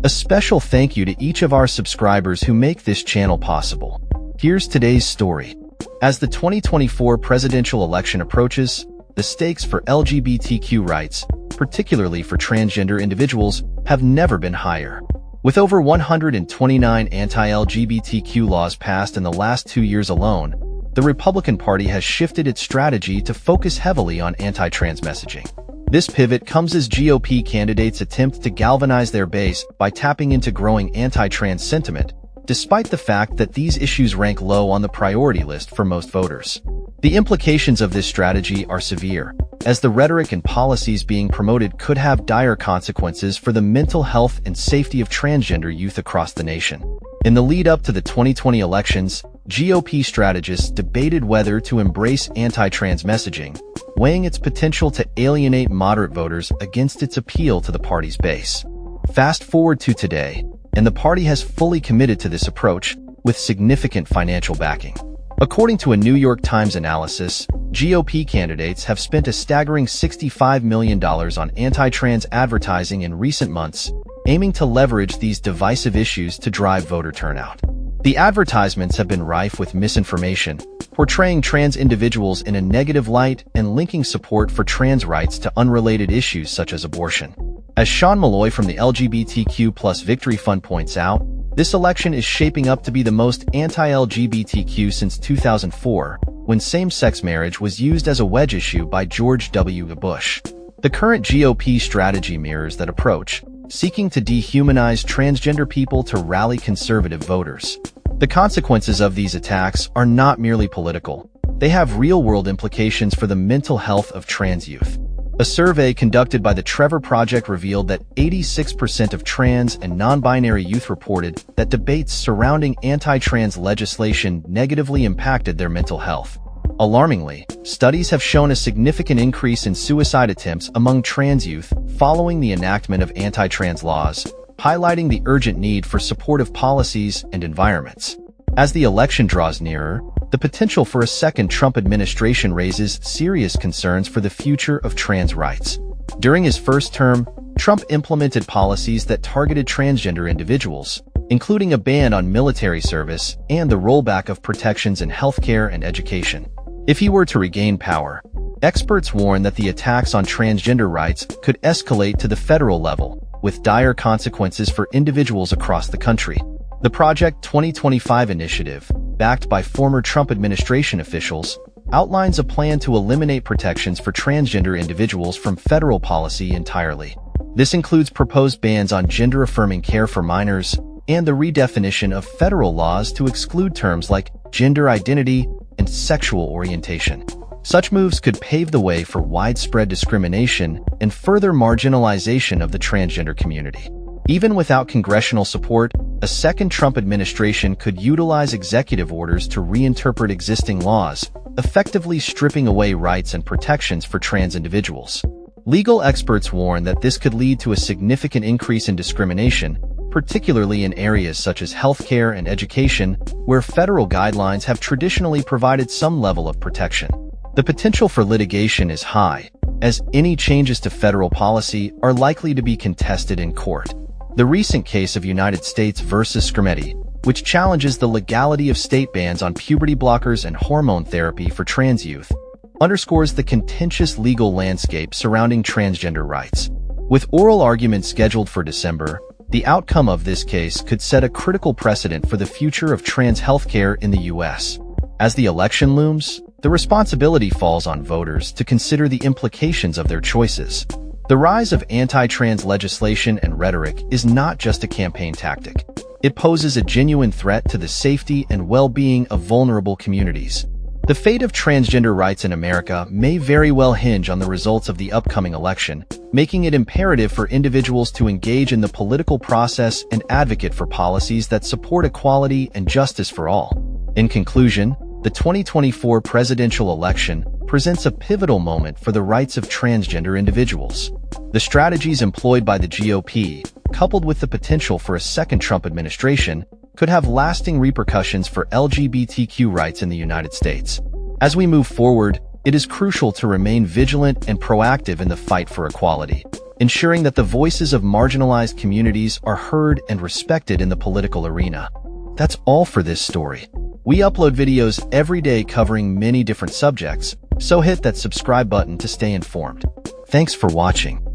A special thank you to each of our subscribers who make this channel possible. Here's today's story. As the 2024 presidential election approaches, the stakes for LGBTQ rights, particularly for transgender individuals, have never been higher. With over 129 anti-LGBTQ laws passed in the last 2 years alone, the Republican Party has shifted its strategy to focus heavily on anti-trans messaging. This pivot comes as GOP candidates attempt to galvanize their base by tapping into growing anti-trans sentiment, despite the fact that these issues rank low on the priority list for most voters. The implications of this strategy are severe, as the rhetoric and policies being promoted could have dire consequences for the mental health and safety of transgender youth across the nation. In the lead-up to the 2020 elections, GOP strategists debated whether to embrace anti-trans messaging, weighing its potential to alienate moderate voters against its appeal to the party's base. Fast forward to today, and the party has fully committed to this approach, with significant financial backing. According to a New York Times analysis, GOP candidates have spent a staggering $65 million on anti-trans advertising in recent months, aiming to leverage these divisive issues to drive voter turnout. The advertisements have been rife with misinformation, portraying trans individuals in a negative light and linking support for trans rights to unrelated issues such as abortion. As Sean Malloy from the LGBTQ+ Victory Fund points out, this election is shaping up to be the most anti-LGBTQ since 2004, when same-sex marriage was used as a wedge issue by George W. Bush. The current GOP strategy mirrors that approach, seeking to dehumanize transgender people to rally conservative voters. The consequences of these attacks are not merely political. They have real-world implications for the mental health of trans youth. A survey conducted by the Trevor Project revealed that 86% of trans and non-binary youth reported that debates surrounding anti-trans legislation negatively impacted their mental health. Alarmingly, studies have shown a significant increase in suicide attempts among trans youth following the enactment of anti-trans laws, highlighting the urgent need for supportive policies and environments. As the election draws nearer, the potential for a second Trump administration raises serious concerns for the future of trans rights. During his first term, Trump implemented policies that targeted transgender individuals, including a ban on military service and the rollback of protections in healthcare and education. If he were to regain power, experts warn that the attacks on transgender rights could escalate to the federal level, with dire consequences for individuals across the country. The Project 2025 initiative, backed by former Trump administration officials, outlines a plan to eliminate protections for transgender individuals from federal policy entirely. This includes proposed bans on gender-affirming care for minors and the redefinition of federal laws to exclude terms like gender identity and sexual orientation. Such moves could pave the way for widespread discrimination and further marginalization of the transgender community. Even without congressional support, a second Trump administration could utilize executive orders to reinterpret existing laws, effectively stripping away rights and protections for trans individuals. Legal experts warn that this could lead to a significant increase in discrimination, particularly in areas such as healthcare and education, where federal guidelines have traditionally provided some level of protection. The potential for litigation is high, as any changes to federal policy are likely to be contested in court. The recent case of United States versus Scrimetti, which challenges the legality of state bans on puberty blockers and hormone therapy for trans youth, underscores the contentious legal landscape surrounding transgender rights. With oral arguments scheduled for December, the outcome of this case could set a critical precedent for the future of trans healthcare in the U.S. As the election looms, the responsibility falls on voters to consider the implications of their choices. The rise of anti-trans legislation and rhetoric is not just a campaign tactic. It poses a genuine threat to the safety and well-being of vulnerable communities. The fate of transgender rights in America may very well hinge on the results of the upcoming election, making it imperative for individuals to engage in the political process and advocate for policies that support equality and justice for all. In conclusion, the 2024 presidential election presents a pivotal moment for the rights of transgender individuals. The strategies employed by the GOP, coupled with the potential for a second Trump administration, could have lasting repercussions for LGBTQ rights in the United States. As we move forward, It is crucial to remain vigilant and proactive in the fight for equality, ensuring that the voices of marginalized communities are heard and respected in the political arena. That's all for this story. We upload videos every day covering many different subjects, so hit that subscribe button to stay informed. Thanks for watching.